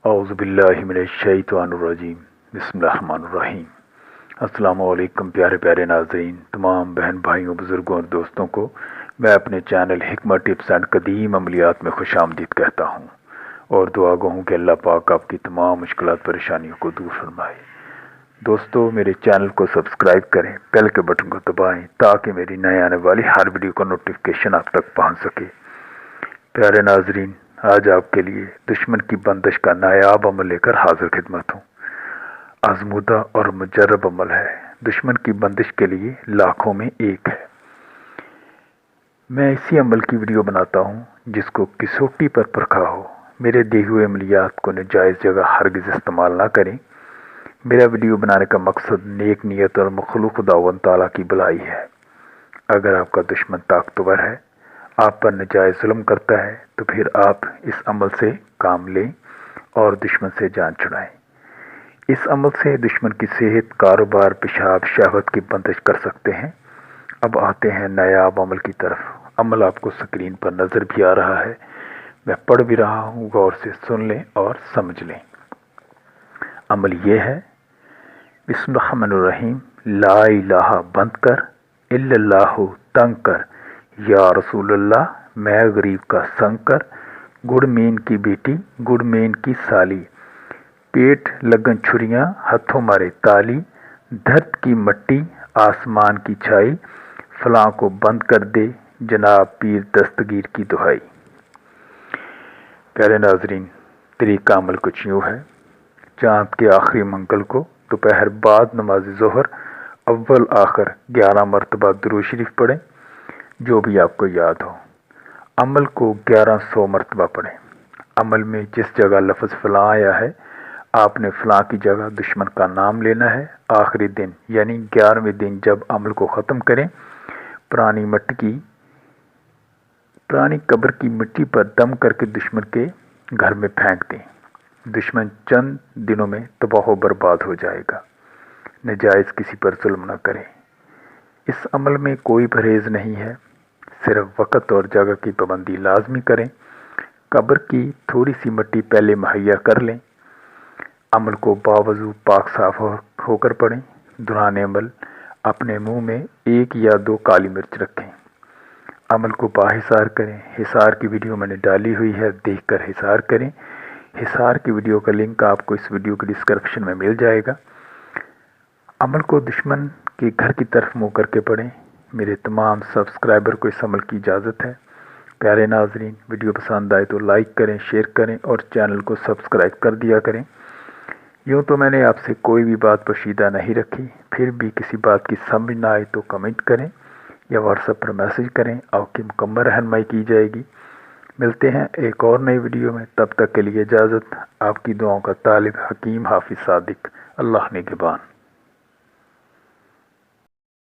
औज़ुबिल्लाहिमिनश्शैतानिर्रजीम बिस्मिल्लाहिर्रहमानिर्रहीम। अस्सलाम वालेकुम प्यारे प्यारे नाज़रीन, तमाम बहन भाइयों, बुज़ुर्गों और दोस्तों को मैं अपने चैनल हिकमत टिप्स एंड कदीम अमलियात में खुशामदीद कहता हूँ और दुआ गो हूँ कि अल्लाह पाक आपकी तमाम मुश्किलात परेशानियों को दूर फरमाए। दोस्तों, मेरे चैनल को सब्सक्राइब करें, बेल के बटन को दबाएं ताकि मेरी नए आने वाली हर वीडियो का नोटिफिकेशन आप तक पहुँच सके। प्यारे नाजरीन, आज आपके लिए दुश्मन की बंदिश का नायाब अमल लेकर हाजिर खिदमत हूँ। आजमूदा और मुजर्रब अमल है, दुश्मन की बंदिश के लिए लाखों में एक है। मैं इसी अमल की वीडियो बनाता हूँ जिसको किसोटी पर परखा हो। मेरे दिए हुए अमलियात को नाजायज़ जगह हरगिज़ इस्तेमाल ना करें। मेरा वीडियो बनाने का मकसद नेक नीयत और मखलूक खुदावंद ताला की भलाई है। अगर आपका दुश्मन ताकतवर है, आप पर नाजायज़ जुल्म करता है, तो फिर आप इस अमल से काम लें और दुश्मन से जान छुड़ाएं। इस अमल से दुश्मन की सेहत, कारोबार, पेशाब, शहवत की बंदिश कर सकते हैं। अब आते हैं नायाब अमल की तरफ। अमल आपको स्क्रीन पर नज़र भी आ रहा है, मैं पढ़ भी रहा हूँ, गौर से सुन लें और समझ लें। अमल ये है, बिस्मिल्लाहिर्रहमानिर्रहीम। ला इलाहा बंद कर, इल्लल्लाहु तंग कर, या रसूलल्लाह मैं गरीब का संग कर। गुड़मेन की बेटी, गुड़मेन की साली, पेट लगन छुरियां, हथों मारे ताली। धरत की मट्टी, आसमान की छाई, फलां को बंद कर दे, जनाब पीर दस्तगीर की दुहाई। प्यारे नाजरीन, तरीका अमल कुछ यूँ है। चाँद के आखिरी मंगल को दोपहर बाद नमाज ज़ोहर अव्वल आखिर 11 मरतबा दुरूद शरीफ पढ़ें, जो भी आपको याद हो। अमल को 1100 मरतबा पढ़ें। अमल में जिस जगह लफ्ज़ फ़लाँ आया है, आपने फ़लाँ की जगह दुश्मन का नाम लेना है। आखिरी दिन यानी 11वें दिन जब अमल को ख़त्म करें, पुरानी कब्र की मिट्टी पर दम करके दुश्मन के घर में फेंक दें। दुश्मन चंद दिनों में तबाह बर्बाद हो जाएगा। नाजायज़ किसी पर जुल्म न करें। इस अमल में कोई परहेज़ नहीं है, सिर्फ वक़्त और जगह की पाबंदी लाजमी करें। कब्र की थोड़ी सी मिट्टी पहले मुहैया कर लें। अमल को बावजू पाक साफ होकर पढ़ें। दौरान अमल अपने मुंह में 1 या 2 काली मिर्च रखें। अमल को बाहिसार करें। हिसार की वीडियो मैंने डाली हुई है, देखकर हिसार करें। हिसार की वीडियो का लिंक आपको इस वीडियो के डिस्क्रिप्शन में मिल जाएगा। अमल को दुश्मन के घर की तरफ मुँह करके पढ़ें। मेरे तमाम सब्सक्राइबर को इस अमल की इजाज़त है। प्यारे नाजरीन, वीडियो पसंद आए तो लाइक करें, शेयर करें और चैनल को सब्सक्राइब कर दिया करें। यूँ तो मैंने आपसे कोई भी बात पोशीदा नहीं रखी, फिर भी किसी बात की समझ ना आए तो कमेंट करें या व्हाट्सएप पर मैसेज करें, आपकी मुकम्मल रहनुमाई की जाएगी। मिलते हैं एक और नई वीडियो में, तब तक के लिए इजाज़त। आपकी दुआओं का तालिब हकीम हाफिज़ सादिक। अल्लाह निगहबान।